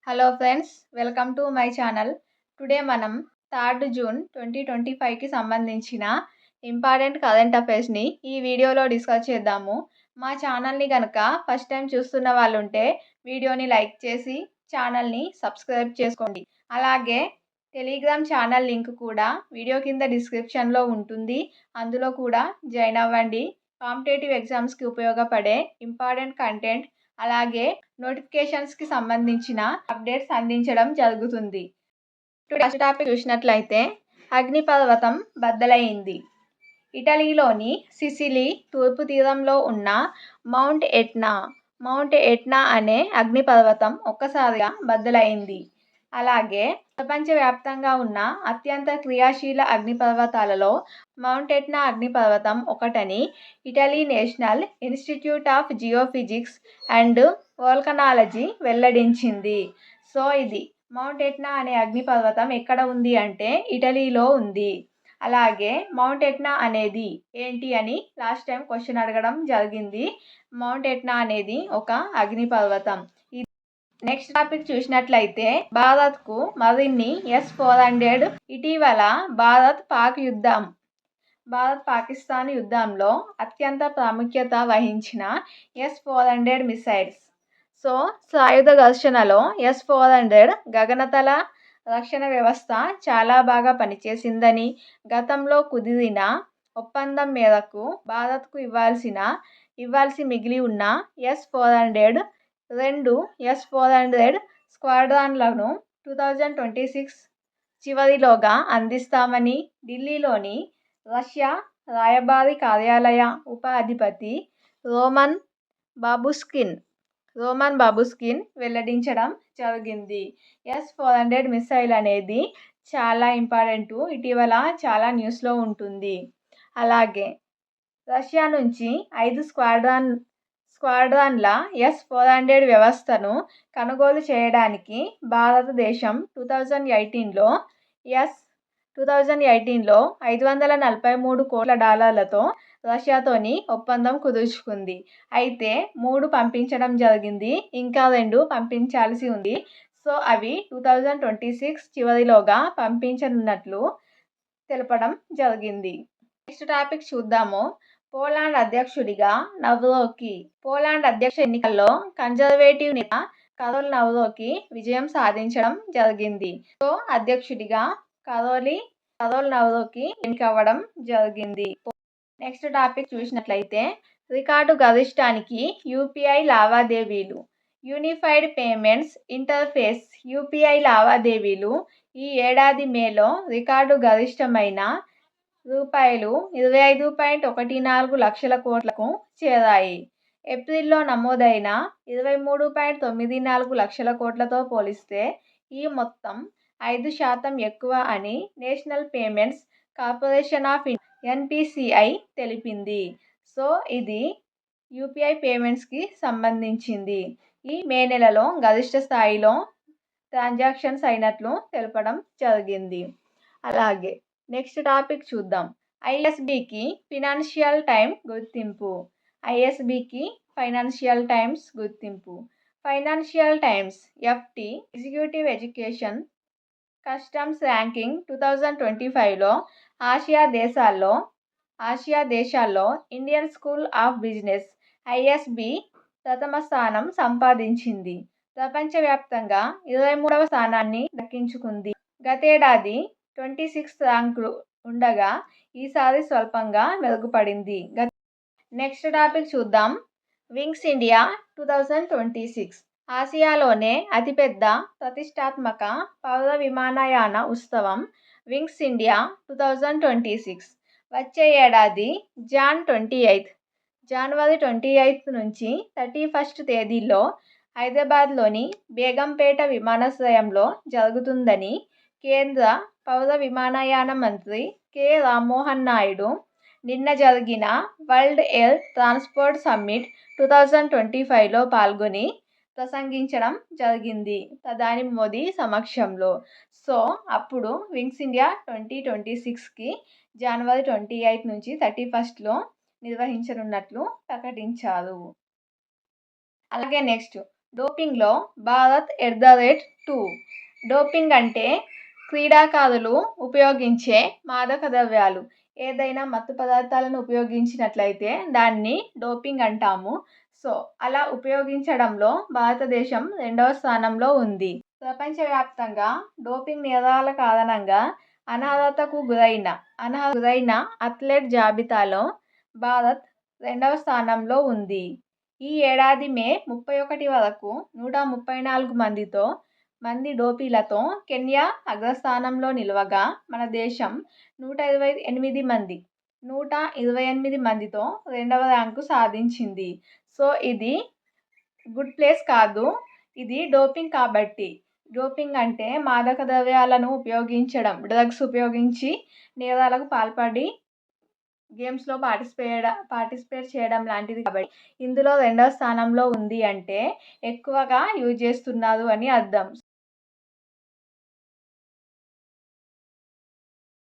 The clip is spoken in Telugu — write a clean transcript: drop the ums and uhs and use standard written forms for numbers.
Hello friends, welcome to my channel. Today మనం 3 జూన్ 2025కి సంబంధించిన ఇంపార్టెంట్ కరెంట్ అఫైర్స్ని ఈ వీడియోలో డిస్కస్ చేద్దాము. మా ఛానల్ని కనుక ఫస్ట్ టైం చూస్తున్న వాళ్ళు ఉంటే వీడియోని లైక్ చేసి ఛానల్ని సబ్స్క్రైబ్ చేసుకోండి. అలాగే టెలిగ్రామ్ ఛానల్ లింక్ కూడా వీడియో కింద డిస్క్రిప్షన్లో ఉంటుంది. అందులో కూడా జాయిన్ అవ్వండి. కాంపిటేటివ్ ఎగ్జామ్స్కి ఉపయోగపడే ఇంపార్టెంట్ కంటెంట్ అలాగే నోటిఫికేషన్స్కి సంబంధించిన అప్డేట్స్ అందించడం జరుగుతుంది. ఫస్ట్ టాపిక్ చూసినట్లయితే అగ్నిపర్వతం బద్దలైంది. ఇటలీలోని సిసిలీ తూర్పు తీరంలో ఉన్న మౌంట్ ఎట్నా అనే అగ్నిపర్వతం ఒక్కసారిగా బద్దలైంది. అలాగే ప్రపంచవ్యాప్తంగా ఉన్న అత్యంత క్రియాశీల అగ్నిపర్వతాలలో మౌంట్ ఎట్నా అగ్నిపర్వతం ఒకటని Italy national institute of geophysics and volcanology వెల్లడించింది. సో ఇది మౌంట్ ఎట్నా అనే అగ్నిపర్వతం ఎక్కడ ఉంది అంటే ఇటలీలో ఉంది. అలాగే మౌంట్ ఎట్నా అనేది ఏంటి అని లాస్ట్ టైం క్వశ్చన్ అడగడం జరిగింది. మౌంట్ ఎట్నా అనేది ఒక అగ్నిపర్వతం. నెక్స్ట్ టాపిక్ చూసినట్లయితే భారత్కు మరిన్ని S-400. ఇటీవల భారత్ పాకిస్తాన్ యుద్ధంలో అత్యంత ప్రాముఖ్యత వహించిన S-400 మిసైల్స్. సో సాయుధ ఘర్షణలో S-400 గగనతల రక్షణ వ్యవస్థ చాలా బాగా పనిచేసిందని, గతంలో కుదిరిన ఒప్పందం మేరకు భారత్కు ఇవ్వాల్సి మిగిలి ఉన్న S-400 2 S-400 స్క్వాడ్రాన్లను 2026 చివరిలోగా అందిస్తామని ఢిల్లీలోని రష్యా రాయబారి కార్యాలయ ఉప అధిపతి రోమన్ బాబుస్కిన్ వెల్లడించడం జరిగింది. S-400 మిసైల్ అనేది చాలా ఇంపార్టెంట్. ఇటీవల చాలా న్యూస్లో ఉంటుంది. అలాగే రష్యా నుంచి 5 స్క్వాడ్రాన్ల S-400 వ్యవస్థను కొనుగోలు చేయడానికి భారతదేశం 2018లో $543 కోట్లతో రష్యాతోని ఒప్పందం కుదుర్చుకుంది. అయితే 3 పంపించడం జరిగింది, ఇంకా 2 పంపించాల్సి ఉంది. సో అవి 2026 చివరిలోగా పంపించనున్నట్లు తెలపడం జరిగింది. నెక్స్ట్ టాపిక్ చూద్దాము. పోలాండ్ అధ్యక్ష ఎన్నికల్లో కన్జర్వేటివ్ నేత కరోల్ నవ్రోకి విజయం సాధించడం జరిగింది. సో అధ్యక్షుడిగా కరోల్ నవ్రోకి ఎన్నికవ్వడం జరిగింది. నెక్స్ట్ టాపిక్ చూసినట్లయితే రికార్డు గరిష్టానికి యూపీఐ లావాదేవీలు. యూనిఫైడ్ పేమెంట్స్ ఇంటర్ఫేస్ యూపీఐ లావాదేవీలు ఈ ఏడాది మేలో రికార్డు గరిష్టమైన ₹25.14 లక్షల కోట్లకు చేరాయి. ఏప్రిల్లో నమోదైన 23.94 లక్షల కోట్లతో పోలిస్తే ఈ మొత్తం 5% ఎక్కువ అని national payments corporation of NPCI తెలిపింది. సో ఇది యూపీఐ పేమెంట్స్కి సంబంధించింది. ఈ మే నెలలో గరిష్ట స్థాయిలో ట్రాన్సాక్షన్స్ అయినట్లు తెలపడం జరిగింది. అలాగే నెక్స్ట్ టాపిక్ చూద్దాం. ఐఎస్బికి ఫైనాన్షియల్ టైమ్స్ గుర్తింపు. Financial times FT executive education customs ranking 2025లో ఆసియా దేశాల్లో Indian school of business ISB ప్రథమ స్థానం సంపాదించింది. ప్రపంచవ్యాప్తంగా 23వ స్థానాన్ని దక్కించుకుంది. గతేడాది 26th ర్యాంకు ఉండగా ఈసారి స్వల్పంగా మెరుగుపడింది. నెక్స్ట్ టాపిక్ చూద్దాం. వింగ్స్ ఇండియా 2026 ఆసియాలోనే అతిపెద్ద ప్రతిష్టాత్మక పౌర విమానయాన ఉత్సవం వింగ్స్ ఇండియా 2026 వచ్చే ఏడాది జనవరి 28 నుంచి 31 తేదీల్లో హైదరాబాద్లోని బేగంపేట విమానాశ్రయంలో జరుగుతుందని కేంద్ర పౌర విమానయాన మంత్రి కె రామ్మోహన్ నాయుడు నిన్న జరిగిన వరల్డ్ ఎయిర్ ట్రాన్స్పోర్ట్ సమ్మిట్ 2025లో పాల్గొని ప్రసంగించడం జరిగింది ప్రధాని మోదీ సమక్షంలో. సో అప్పుడు వింగ్స్ ఇండియా 2026కి జనవరి 28 నుంచి 31లో నిర్వహించనున్నట్లు ప్రకటించారు. అలాగే నెక్స్ట్ డోపింగ్లో భారత్ 2. డోపింగ్ అంటే క్రీడాకారులు ఉపయోగించే మాదక ద్రవ్యాలు. ఏదైనా మత్తు పదార్థాలను ఉపయోగించినట్లయితే దాన్ని డోపింగ్ అంటాము. సో అలా ఉపయోగించడంలో భారతదేశం 2వ స్థానంలో ఉంది. ప్రపంచవ్యాప్తంగా డోపింగ్ నేరాల కారణంగా అనాథతకు గురైన అథ్లెట్ జాబితాలో భారత్ 2వ స్థానంలో ఉంది. ఈ ఏడాది మే 31 వరకు 134 మంది డోపీలతో కెన్యా అగ్రస్థానంలో నిలవగా మన దేశం 128 మందితో 2వ ర్యాంకు సాధించింది. సో ఇది గుడ్ ప్లేస్ కాదు, ఇది డోపింగ్ కాబట్టి. డోపింగ్ అంటే మాదక ద్రవ్యాలను ఉపయోగించడం, డ్రగ్స్ ఉపయోగించి నేరాలకు పాల్పడి గేమ్స్లో పార్టిసిపేట్ చేయడం లాంటిది కాబట్టి ఇందులో 2వ స్థానంలో ఉంది అంటే ఎక్కువగా యూజ్ చేస్తున్నారు అని అర్థం.